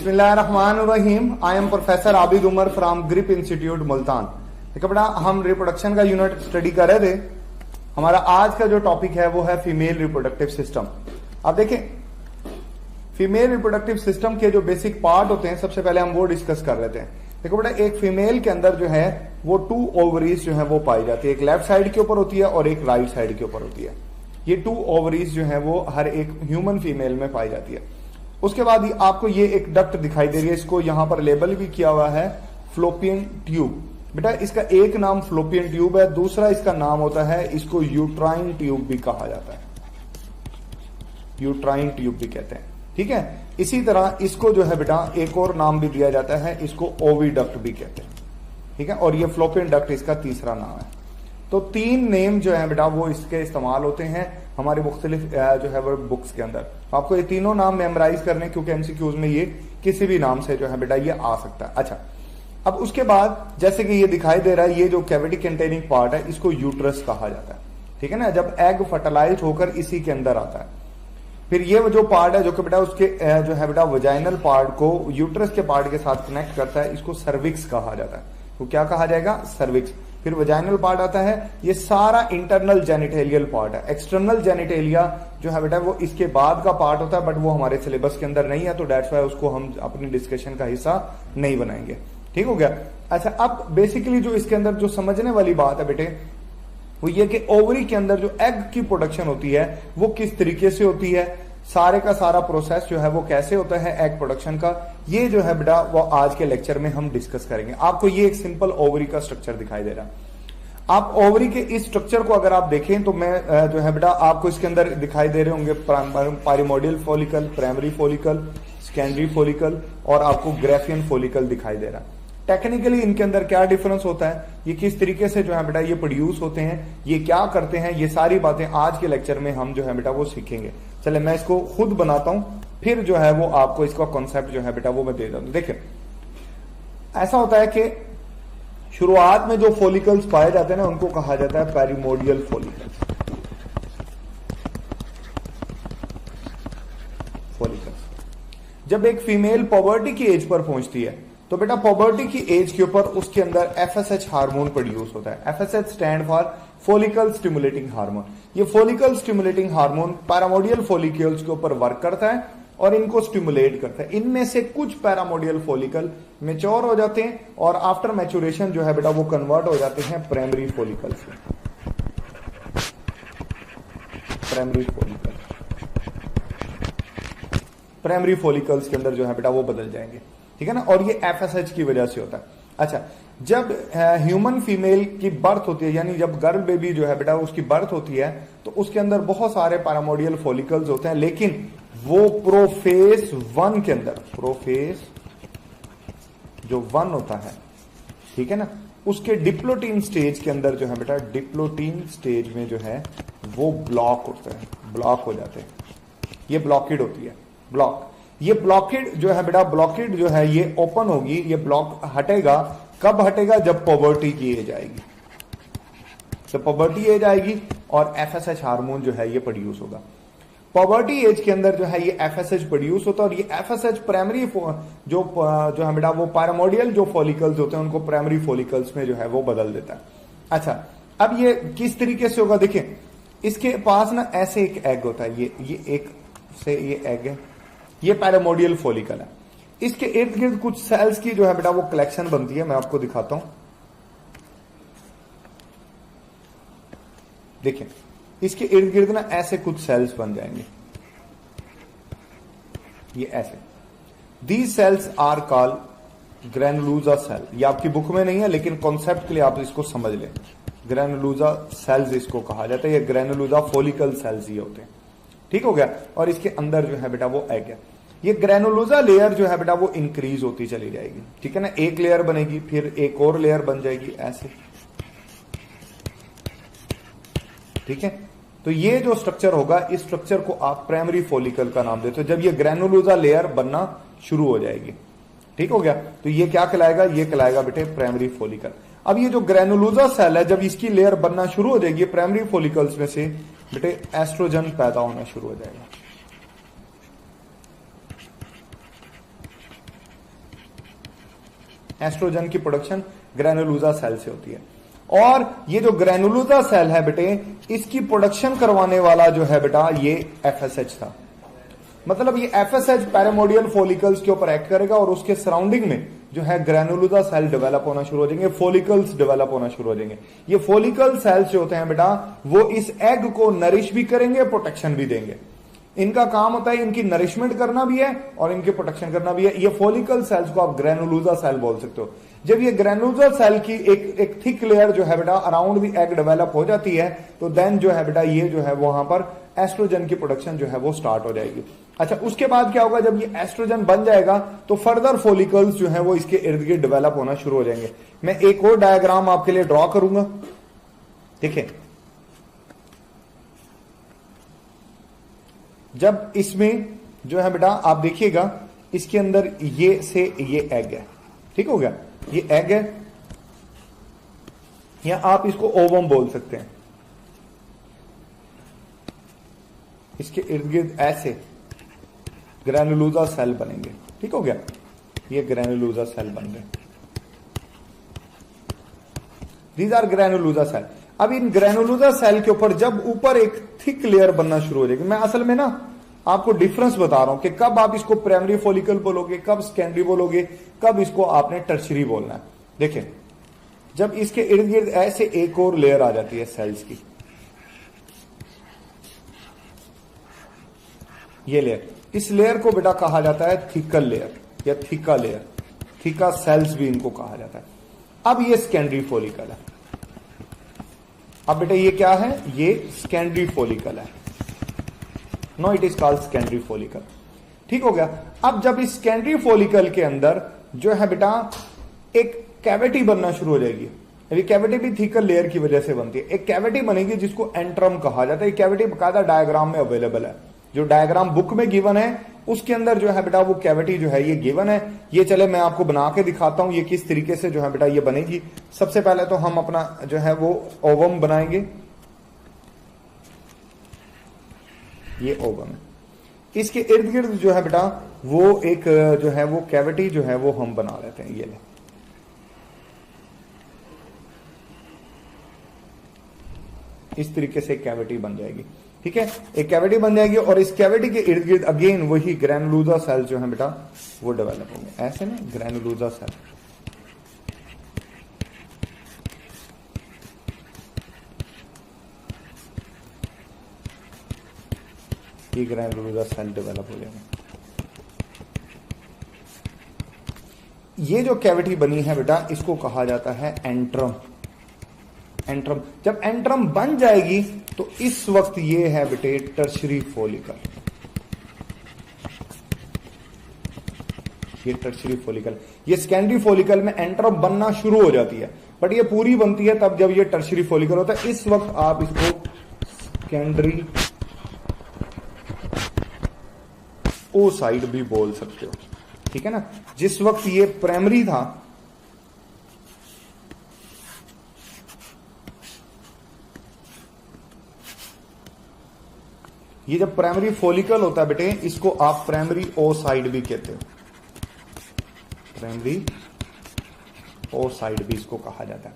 बिस्मिल्लाहिर्रहमानिर्रहीम। I am professor Abid Umar from GRIP institute Multan. देखो बेटा, हम रिप्रोडक्शन का यूनिट स्टडी कर रहे थे। हमारा आज का जो टॉपिक है वो है फीमेल रिप्रोडक्टिव सिस्टम। अब देखें, फीमेल रिप्रोडक्टिव सिस्टम के जो बेसिक पार्ट होते हैं, सबसे पहले हम वो डिस्कस कर रहे थे। देखो बेटा, एक फीमेल के अंदर जो है वो 2 ओवरीज जो है वो पाई जाती है। एक लेफ्ट साइड के ऊपर होती है और एक राइट साइड के ऊपर होती है। ये 2 ओवरीज जो है वो हर एक ह्यूमन फीमेल में पाई जाती है। उसके बाद आपको ये एक डक्ट दिखाई दे रही है, इसको यहां पर लेबल भी किया हुआ है फ्लोपियन ट्यूब। बेटा, इसका एक नाम फ्लोपियन ट्यूब है, दूसरा इसका नाम होता है, इसको यूट्राइन ट्यूब भी कहा जाता है। यूट्राइन ट्यूब भी कहते हैं, ठीक है। इसी तरह इसको जो है बेटा एक और नाम भी दिया जाता है, इसको ओविडक्ट भी कहते हैं, ठीक है। और ये फ्लोपियन डक्ट इसका तीसरा नाम है। तो 3 नेम जो है बेटा वो इसके इस्तेमाल होते हैं हमारे मुख्तलिफ जो है वो बुक्स के अंदर। आपको ये तीनों नाम मेमोराइज करने, क्योंकि एमसीक्यूज में ये किसी भी नाम से जो है बेटा ये आ सकता है। अच्छा, अब उसके बाद जैसे कि ये दिखाई दे रहा है, ये जो कैविटी कंटेनिंग पार्ट है इसको यूट्रस कहा जाता है, ठीक है ना। जब एग फर्टिलाइज होकर इसी के अंदर आता है, फिर ये जो पार्ट है जो कि बेटा उसके जो है बेटा वजाइनल पार्ट को यूट्रस के पार्ट के साथ कनेक्ट करता है, इसको सर्विक्स कहा जाता है। तो क्या कहा जाएगा? सर्विक्स। फिर वजाइनल पार्ट आता है, ये सारा इंटरनल जेनिटेलियल पार्ट है। एक्सटर्नल जेनिटेलिया जो है बेटा वो इसके बाद का पार्ट होता है, बट वो हमारे सिलेबस के अंदर नहीं है, तो डेट्स वाई उसको हम अपनी डिस्कशन का हिस्सा नहीं बनाएंगे, ठीक हो गया। अच्छा, अब बेसिकली जो इसके अंदर जो समझने वाली बात है बेटे वो ये कि ओवरी के अंदर जो एग की प्रोडक्शन होती है वो किस तरीके से होती है, सारे का सारा प्रोसेस जो है वो कैसे होता है एग प्रोडक्शन का, ये जो है बेटा वो आज के लेक्चर में हम डिस्कस करेंगे। आपको ये एक सिंपल ओवरी का स्ट्रक्चर दिखाई दे रहा है। आप ओवरी के इस स्ट्रक्चर को अगर आप देखें तो मैं जो है बेटा आपको इसके अंदर दिखाई दे रहे होंगे primordial follicle, primary follicle, secondary follicle और आपको ग्राफियन फॉलिकल दिखाई दे रहा है। टेक्निकली इनके अंदर क्या डिफरेंस होता है, ये किस तरीके से जो है बेटा ये प्रोड्यूस होते हैं, ये क्या करते हैं, ये सारी बातें आज के लेक्चर में हम जो है बेटा वो सीखेंगे। चले मैं इसको खुद बनाता हूं, फिर जो है वो आपको इसका कॉन्सेप्ट जो है बेटा वो मैं दे दूं। देखिए, ऐसा होता है कि शुरुआत में जो फॉलिकल्स पाए जाते हैं ना उनको कहा जाता है पेरिमोडियल फॉलिकल्स। जब एक फीमेल पॉवर्टी की एज पर पहुंचती है तो बेटा पॉवर्टी की एज के ऊपर उसके अंदर एफएसएच हार्मोन प्रोड्यूस होता है। FSH stand for follicle stimulating hormone. ये फॉलिकल स्टिमुलेटिंग हार्मोन पैरामोडियल फॉलिकल्स के ऊपर वर्क करता है और इनको स्टिमुलेट करता है। इनमें से कुछ पैरामोडियल फॉलिकल मैच्योर हो जाते हैं और आफ्टर मैच्योरेशन जो है बेटा वो कन्वर्ट हो जाते हैं प्राइमरी फॉलिकल्स में। प्राइमरी फॉलिकल्स के अंदर जो है बेटा वो बदल जाएंगे, ठीक है ना। और ये एफएसएच की वजह से होता है। अच्छा, जब ह्यूमन फीमेल की बर्थ होती है, यानी जब गर्ल बेबी जो है बेटा उसकी बर्थ होती है, तो उसके अंदर बहुत सारे पैरामोडियल फॉलिकल्स होते हैं, लेकिन वो प्रोफेज 1 के अंदर, प्रोफेज जो 1 होता है, ठीक है ना, उसके डिप्लोटीन स्टेज के अंदर जो है बेटा डिप्लोटीन स्टेज में जो है वो ब्लॉक होता है, ब्लॉक हो जाते हैं। ये ब्लॉकेड होती है, ब्लॉक। ये ब्लॉकेड जो है बेटा, ब्लॉकेड जो है ये ओपन होगी, ये ब्लॉक हटेगा। कब हटेगा? जब पॉवर्टी की एज आएगी। तो पॉवर्टी एज आएगी और एफएसएच हार्मोन जो है ये प्रोड्यूस होगा। पॉवर्टी एज के अंदर जो है ये एफएसएच प्रोड्यूस होता है और ये एफएसएच प्राइमरी जो है बेटा वो पैरामोडियल जो फॉलिकल्स होते हैं उनको प्राइमरी फॉलिकल्स में जो है वो बदल देता है। अच्छा, अब ये किस तरीके से होगा? देखिए, इसके पास ना ऐसे एक एग होता है, ये एक से ये एग है, ये पैरामोडियल फॉलिकल है। इसके इर्द गिर्द कुछ सेल्स की जो है बेटा वो कलेक्शन बनती है, मैं आपको दिखाता हूं। देखिए, इसके इर्द गिर्द ना ऐसे कुछ सेल्स बन जाएंगे, ये ऐसे। These cells are called granulosa cell. ये आपकी बुक में नहीं है, लेकिन कॉन्सेप्ट के लिए आप इसको समझ लें। ग्रैनुलोसा सेल्स इसको कहा जाता है, ये ग्रैनुलोसा फॉलिकल सेल्स ये होते हैं, ठीक हो गया। और इसके अंदर जो है बेटा वो एग है। ये ग्रैनुलोसा लेयर जो है बेटा वो इंक्रीज होती चली जाएगी, ठीक है ना। एक लेयर बनेगी, फिर एक और लेयर बन जाएगी ऐसे, ठीक है। तो ये जो स्ट्रक्चर होगा, इस स्ट्रक्चर को आप प्राइमरी फॉलिकल का नाम देते हो जब ये ग्रैनुलोसा लेयर बनना शुरू हो जाएगी, ठीक हो गया। तो ये क्या कहलाएगा? ये कहलाएगा बेटे प्राइमरी फॉलिकल। अब ये जो ग्रैनुलोसा सेल है, जब इसकी लेयर बनना शुरू हो जाएगी प्राइमरी फॉलिकल्स में से बेटे एस्ट्रोजन पैदा होना शुरू हो जाएगा। एस्ट्रोजन की प्रोडक्शन ग्रैनुलोसा सेल से होती है। और ये जो ग्रैनुलोसा सेल है बेटे, इसकी प्रोडक्शन करवाने वाला जो है बेटा ये एफएसएच था। मतलब ये एफएसएच पैरामोडियल फॉलिकल्स के ऊपर एक्ट करेगा और उसके सराउंडिंग में जो है ग्रैनुलोसा सेल डेवलप होना शुरू हो जाएंगे, फॉलिकल्स डेवलप होना शुरू हो जाएंगे। ये फॉलिकल सेल्स जो होते हैं बेटा, वो इस एग को नरिश भी करेंगे, प्रोटेक्शन भी देंगे। इनका काम होता है इनकी नरिशमेंट करना भी है और इनकी प्रोटेक्शन करना भी है। ये फॉलिकल सेल्स को आप ग्रैनुलोसा सेल बोल सकते हो। जब ये ग्रैनुलोसा सेल की एक थिक लेयर जो है बेटा अराउंड दी एग डेवलप हो जाती है, तो देन जो है बेटा ये जो है वहां पर एस्ट्रोजन की प्रोडक्शन जो है वो स्टार्ट हो जाएगी। अच्छा, उसके बाद क्या होगा, जब ये एस्ट्रोजन बन जाएगा तो फर्दर फॉलिकल्स जो है वो इसके इर्द गिर्द डेवलप होना शुरू हो जाएंगे। मैं एक और डायग्राम आपके लिए ड्रॉ करूंगा, देखिए। जब इसमें जो है बेटा आप देखिएगा, इसके अंदर ये से ये एग है, ठीक हो गया, ये एग है, या आप इसको ओवम बोल सकते हैं। इसके इर्द गिर्द ऐसे ग्रैनुलोसा सेल बनेंगे, ठीक हो गया, ये ग्रैनुलोसा सेल बन गए, दीज आर ग्रैनुलोसा सेल। अब इन ग्रैनुलोसा सेल के ऊपर जब ऊपर एक थिक लेयर बनना शुरू हो जाएगी, मैं असल में ना आपको डिफरेंस बता रहा हूं कि कब आप इसको प्राइमरी फॉलिकल बोलोगे, कब सेकेंडरी बोलोगे, कब इसको आपने टर्शरी बोलना है। देखिए, जब इसके इर्द गिर्द ऐसे एक और लेयर आ जाती है सेल्स की, ये लेयर, इस लेयर को बेटा कहा जाता है थिकल लेयर या थिका लेयर, थिका सेल्स भी इनको कहा जाता है। अब ये सेकेंडरी फॉलिकल है। अब बेटा ये क्या है, ये सेकेंडरी फॉलिकल है। No, it is called secondary follicle, ठीक हो गया। अब जब इस सेकेंडरी फॉलिकल के अंदर जो है बेटा एक कैविटी बनना शुरू हो जाएगी। अभी कैविटी भी थिकल लेयर की वजह से बनती है। एक कैविटी बनेगी जिसको एंट्रम कहा जाता है। कैविटी बकायदा डायग्राम में अवेलेबल है, जो डायग्राम बुक में गिवन है उसके अंदर जो है बेटा वो कैविटी जो है ये गिवन है। ये चले मैं आपको बना के दिखाता हूं ये किस तरीके से जो है बेटा ये बनेगी। सबसे पहले तो हम अपना जो है वो ओवम बनाएंगे, ये ओवम है। इसके इर्द गिर्द जो है बेटा वो एक जो है वो कैविटी जो है वो हम बना लेते हैं। ये ले, इस तरीके से कैविटी बन जाएगी, ठीक है, एक कैविटी बन जाएगी और इस कैविटी के इर्द गिर्द अगेन वही ग्रैनुलोसा सेल जो है बेटा वो डेवलप होंगे। ऐसे ना ग्रैनुलोसा सेल, ये ग्रैनुलोसा सेल डेवलप हो जाएंगे। ये जो कैविटी बनी है बेटा इसको कहा जाता है एंट्रम। एंट्रम, जब एंट्रम बन जाएगी तो इस वक्त ये है बेटे टर्शरी फॉलिकल। ये टर्शरी फॉलिकल, ये सेकेंडरी फॉलिकल में एंट्रम बनना शुरू हो जाती है, बट ये पूरी बनती है तब जब ये टर्शरी फॉलिकल होता है। इस वक्त आप इसको सेकेंडरी ओसाइड भी बोल सकते हो, ठीक है ना। जिस वक्त ये प्राइमरी था, ये जब प्राइमरी फॉलिकल होता है बेटे इसको आप प्राइमरी ओसाइड भी कहते हो। प्राइमरी ओसाइड भी इसको कहा जाता है।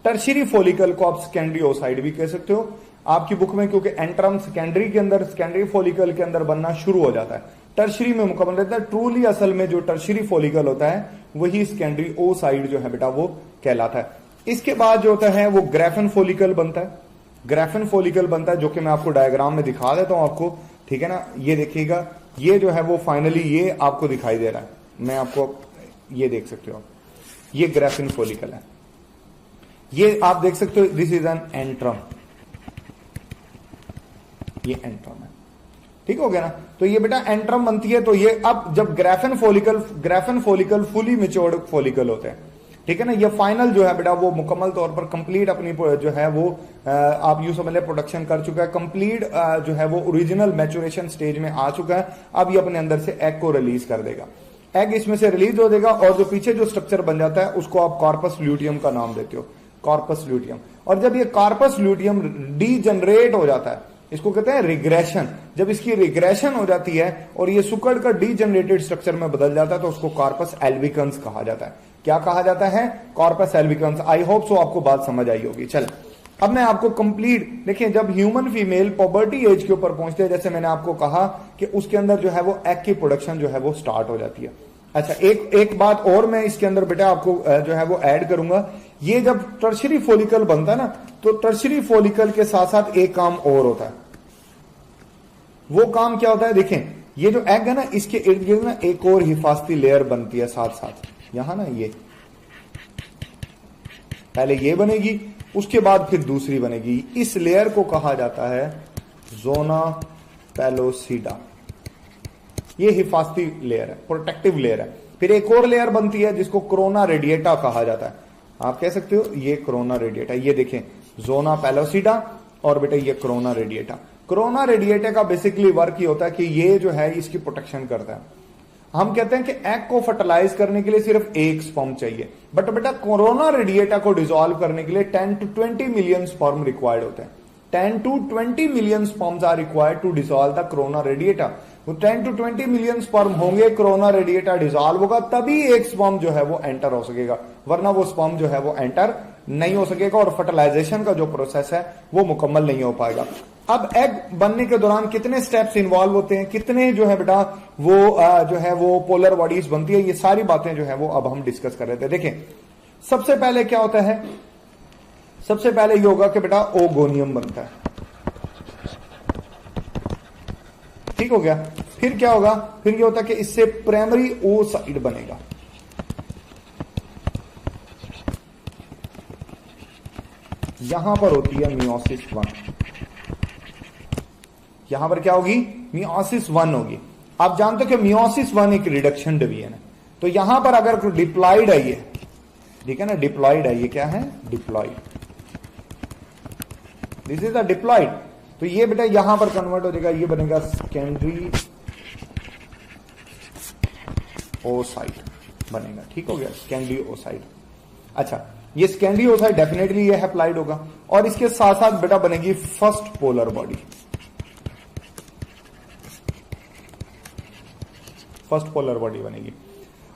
टर्शियरी फॉलिकल को आप सेकेंडरी ओसाइड भी कह सकते हो आपकी बुक में, क्योंकि एंट्रम सेकेंडरी के अंदर, सेकेंडरी फॉलिकल के अंदर बनना शुरू हो जाता है, टर्शियरी में मुकम्मल रहता है। ट्रूली असल में जो टर्शियरी फॉलिकल होता है वही सेकेंडरी ओसाइड जो है बेटा वो कहलाता है। इसके बाद जो होता है वो ग्राफेन फॉलिकल बनता है। ग्राफेन फॉलिकल बनता है जो कि मैं आपको डायग्राम में दिखा देता हूं आपको, ठीक है ना। ये देखिएगा, ये जो है वो फाइनली ये आपको दिखाई दे रहा है, मैं आपको ये देख सकते हो, ये ग्राफेन फॉलिकल है। ये आप देख सकते हो, दिस इज एन एंट्रम, ये एंट्रम है, ठीक हो गया ना। तो ये बेटा एंट्रम बनती है। तो ये अब जब ग्राफेन फॉलिकल फुली मेच्योर्ड फॉलिकल होते हैं, ठीक है ना, ये फाइनल जो है बेटा वो मुकम्मल तौर पर कंप्लीट अपनी जो है वो आप यूं समझ लें प्रोडक्शन कर चुका है, कंप्लीट जो है वो ओरिजिनल मैच्योरेशन स्टेज में आ चुका है। अब ये अपने अंदर से एग को रिलीज कर देगा, एग इसमें से रिलीज हो जाएगा और जो पीछे जो स्ट्रक्चर बन जाता है उसको आप कॉर्पस ल्यूटियम का नाम देते हो, कॉर्पस ल्यूटियम। और जब ये कॉर्पस ल्यूटियम डीजनरेट हो जाता है, इसको कहते हैं रिग्रेशन। जब इसकी रिग्रेशन हो जाती है और ये सुकड़ का डीजनरेटेड स्ट्रक्चर में बदल जाता है तो उसको कॉर्पस एल्बिकन्स कहा जाता है। क्या कहा जाता है? Corpus albicans. I hope so आपको बात समझ आई होगी। चल अब मैं आपको कंप्लीट देखिए, जब ह्यूमन फीमेल पॉबर्टी एज के ऊपर पहुंचते हैं, जैसे मैंने आपको कहा कि उसके अंदर जो है वो एग की प्रोडक्शन जो है वो स्टार्ट हो जाती है। अच्छा, एक बात और मैं इसके अंदर बेटा आपको जो है वो ऐड करूंगा। ये जब टर्शरी फॉलिकल बनता है ना, तो टर्शरी फॉलिकल के साथ साथ एक काम और होता है। वो काम क्या होता है? देखें, ये जो एग है ना, इसके इर्द गिर्द ना एक और हिफाजती लेयर बनती है साथ साथ। यहां ना ये पहले ये बनेगी, उसके बाद फिर दूसरी बनेगी। इस लेयर को कहा जाता है जोना पेलोसिडा। ये हिफाजती लेयर है, प्रोटेक्टिव लेयर है। फिर एक और लेयर बनती है जिसको कोरोना रेडिएटा कहा जाता है। आप कह सकते हो ये कोरोना रेडिएटा। ये देखें, जोना पेलोसिडा और बेटा ये कोरोना रेडिएटा। कोरोना रेडिएटा का बेसिकली वर्क ये होता है कि ये जो है इसकी प्रोटेक्शन करता है। हम कहते हैं कि एग को फर्टिलाइज करने के लिए सिर्फ एक स्पर्म चाहिए, बट बेटा कोरोना रेडिएटा को डिसॉल्व करने के लिए 10 to 20 मिलियन स्पर्म रिक्वायर्ड होते हैं। 10 to 20 million sperms are required to dissolve the corona radiata. वो 10 to 20 मिलियन स्पर्म होंगे, कोरोना रेडिएटा डिसॉल्व होगा, तभी एक स्पर्म जो है वो एंटर हो सकेगा, वरना वो स्पर्म जो है वो एंटर नहीं हो सकेगा और फर्टिलाइजेशन का जो प्रोसेस है वो मुकम्मल नहीं हो पाएगा। अब एग बनने के दौरान कितने स्टेप्स इन्वॉल्व होते हैं, कितने जो है बेटा वो जो है वो पोलर बॉडीज बनती है, ये सारी बातें जो है वो अब हम डिस्कस कर रहे थे। देखें, सबसे पहले क्या होता है? सबसे पहले ये होगा कि बेटा ओगोनियम बनता है। ठीक हो गया। फिर क्या होगा? फिर ये होता है कि इससे प्राइमरी oocyte बनेगा। यहां पर होती है मियोसिस 1। यहां पर क्या होगी? मियोसिस 1 होगी। आप जानते हो कि मियोसिस 1 एक रिडक्शन डिवीजन है। तो यहां पर अगर डिप्लॉइड है, ये ठीक है ना, डिप्लॉइड है, ये क्या है? Diploid. This is a diploid. तो ये बेटा यहां पर कन्वर्ट हो जाएगा, ये बनेगा सेकेंडरी oocyte बनेगा। ठीक हो गया, सेकेंडरी oocyte। अच्छा, ये सेकेंडरी oocyte डेफिनेटली ये हैप्लॉइड होगा और इसके साथ साथ बेटा बनेगी first polar body. First polar body बनेगी।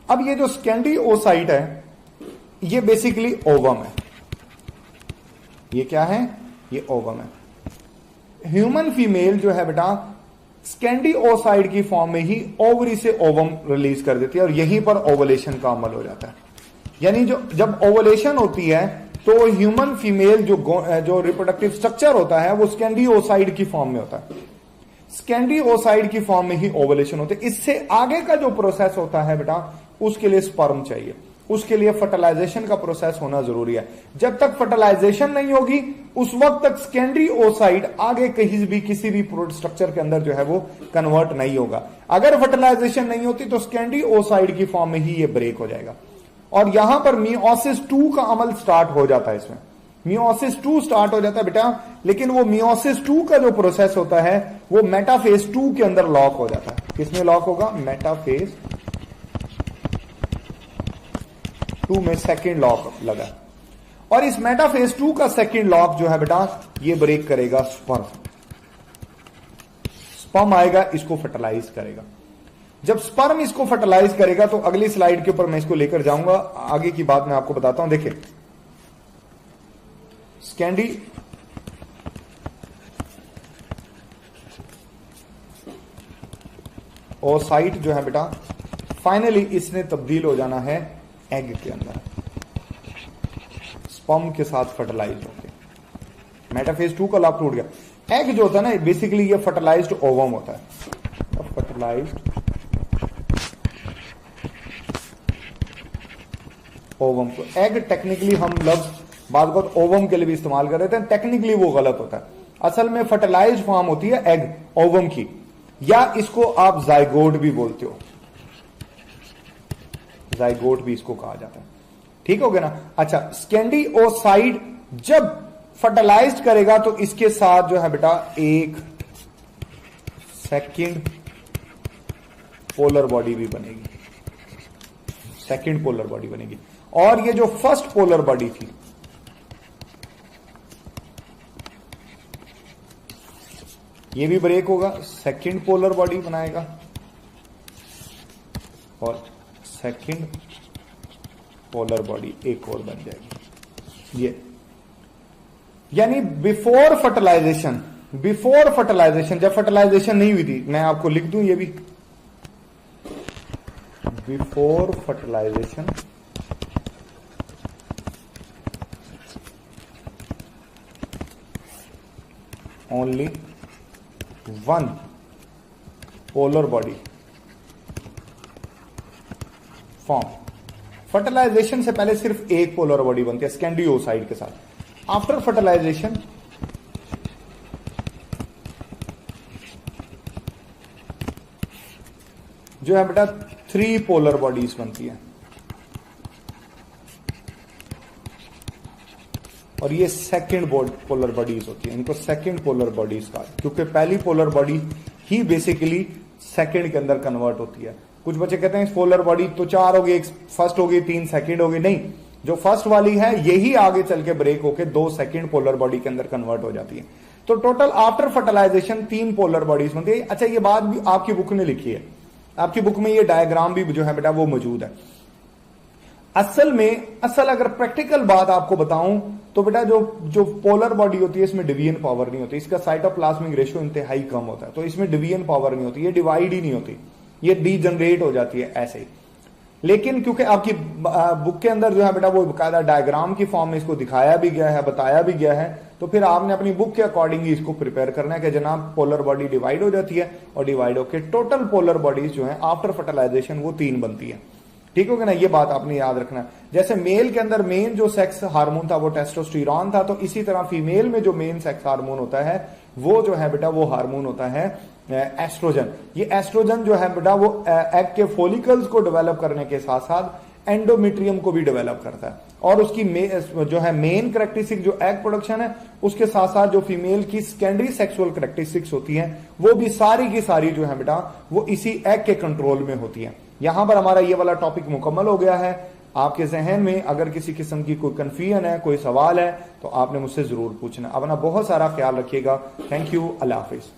अब ये जो सेकेंडरी oocyte है, ये बेसिकली ओवम है। ये क्या है? ये ओवम है। ह्यूमन फीमेल जो है बेटा सेकेंडरी oocyte की फॉर्म में ही ओवरी से ओवम रिलीज कर देती है और यहीं पर ओवुलेशन का अमल हो जाता है। यानी जब ओवुलेशन होती है तो ह्यूमन फीमेल जो रिप्रोडक्टिव स्ट्रक्चर होता है वो सेकेंडरी oocyte की फॉर्म में होता है। सेकेंडरी oocyte की फॉर्म में ही ओवुलेशन होते है। इससे आगे का जो प्रोसेस होता है बेटा, उसके लिए स्पर्म चाहिए, उसके लिए फर्टिलाइजेशन का प्रोसेस होना जरूरी है। जब तक फर्टिलाइजेशन नहीं होगी उस वक्त तक सेकेंडरी oocyte आगे कहीं भी किसी भी स्ट्रक्चर के अंदर जो है वो कन्वर्ट नहीं होगा। अगर फर्टिलाइजेशन नहीं होती तो सेकेंडरी oocyte की फॉर्म में ही ये ब्रेक हो जाएगा और यहां पर मियोसिस 2 का अमल स्टार्ट हो जाता है। इसमें मियोसिस 2 स्टार्ट हो जाता है बेटा, लेकिन वो मियोसिस 2 का जो प्रोसेस होता है वो मेटाफेज 2 के अंदर लॉक हो जाता है। किसमें लॉक होगा? मेटाफेज 2 में सेकेंड लॉक लगा और इस मेटाफेज 2 का सेकेंड लॉक जो है बेटा ये ब्रेक करेगा स्पर्म। स्पर्म आएगा, इसको फर्टिलाइज करेगा। जब स्पर्म इसको फर्टिलाइज करेगा तो अगली स्लाइड के ऊपर मैं इसको लेकर जाऊंगा, आगे की बात मैं आपको बताता हूं। देखिए, सेकेंडरी oocyte जो है बेटा फाइनली इसने तब्दील हो जाना है एग के अंदर, स्पर्म के साथ फर्टिलाइज होके। मेटाफेज 2 का लाभ टूट गया। एग जो होता है ना, बेसिकली ये फर्टिलाइज्ड ओवम होता है। फर्टिलाइज्ड ओवम को एग टेक्निकली हम लफ्ज बात ओवम के लिए भी इस्तेमाल कर रहे थे, टेक्निकली वो गलत होता है। असल में फर्टिलाइज्ड फॉर्म होती है एग ओवम की, या इसको आप जाइगोट भी बोलते हो, जाइगोट भी इसको कहा जाता है। ठीक हो गया ना? अच्छा, सेकेंडरी oocyte जब फर्टिलाइज करेगा तो इसके साथ जो है बेटा एक सेकंड पोलर बॉडी भी बनेगी, सेकंड पोलर बॉडी बनेगी। और ये जो फर्स्ट पोलर बॉडी थी ये भी ब्रेक होगा, सेकंड पोलर बॉडी बनाएगा और सेकंड पोलर बॉडी एक और बन जाएगी। ये यानी बिफोर फर्टिलाइजेशन जब फर्टिलाइजेशन नहीं हुई थी, मैं आपको लिख दूं ये भी, before fertilisation only one polar body form. Fertilisation से पहले सिर्फ एक पोलर बॉडी बनती है सेकेंडरी ओसाइड के साथ। आफ्टर फर्टिलाइजेशन जो है बेटा 3 पोलर बॉडीज बनती है, और ये सेकंड पोलर बॉडीज होती है, इनको सेकंड पोलर बॉडीज का, क्योंकि पहली पोलर बॉडी ही बेसिकली सेकंड के अंदर कन्वर्ट होती है। कुछ बच्चे कहते हैं इस पोलर बॉडी तो 4 हो गई, एक फर्स्ट हो गई, 3 सेकंड हो गई। नहीं, जो फर्स्ट वाली है यही आगे चल के ब्रेक होके 2 सेकंड पोलर बॉडी के अंदर कन्वर्ट हो जाती है। तो total after fertilisation 3 polar bodies बनती है। अच्छा, ये बात भी आपकी बुक में लिखी है, आपकी बुक में ये डायग्राम भी जो है बेटा वो मौजूद है। असल अगर प्रैक्टिकल बात आपको बताऊं तो बेटा जो पोलर बॉडी होती है इसमें डिवीजन पावर नहीं होती, इसका साइटोप्लाज्मिक रेशियो इंतहाई कम होता है, तो इसमें डिवीजन पावर नहीं होती, ये डिवाइड ही नहीं होती, ये डीजनरेट हो जाती है ऐसे ही। लेकिन क्योंकि आपकी बुक के अंदर जो है बेटा वो बकायदा डायग्राम की फॉर्म में इसको दिखाया भी गया है, बताया भी गया है, तो फिर आपने अपनी बुक के अकॉर्डिंग ही इसको प्रिपेयर करना है कि जनाब पोलर बॉडी डिवाइड हो जाती है और डिवाइड होकर टोटल पोलर बॉडीज जो है आफ्टर फर्टिलाइजेशन वो 3 बनती है। ठीक हो गया ना, ये बात आपने याद रखना है। जैसे मेल के अंदर मेन जो सेक्स हार्मोन था वो टेस्टोस्टेरोन था, तो इसी तरह फीमेल में जो मेन सेक्स हार्मोन होता है वो जो है बेटा वो हार्मोन होता है एस्ट्रोजन। ये एस्ट्रोजन जो है बेटा वो एग के फॉलिकल्स को डेवलप करने के साथ साथ एंडोमेट्रियम को भी डेवलप करता है, और उसकी जो है मेन कैरेक्टरिस्टिक जो एग प्रोडक्शन है उसके साथ साथ जो फीमेल की सेकेंडरी सेक्सुअल कैरेक्टरिस्टिक्स होती हैं वो भी सारी की सारी जो है बेटा वो इसी एग के कंट्रोल में होती है। यहां पर हमारा ये वाला टॉपिक मुकम्मल हो गया है। आपके जहन में अगर किसी किस्म की कोई कंफ्यूजन है, कोई सवाल है, तो आपने मुझसे जरूर पूछना। अपना बहुत सारा ख्याल रखिएगा। Thank you, Allah Hafiz.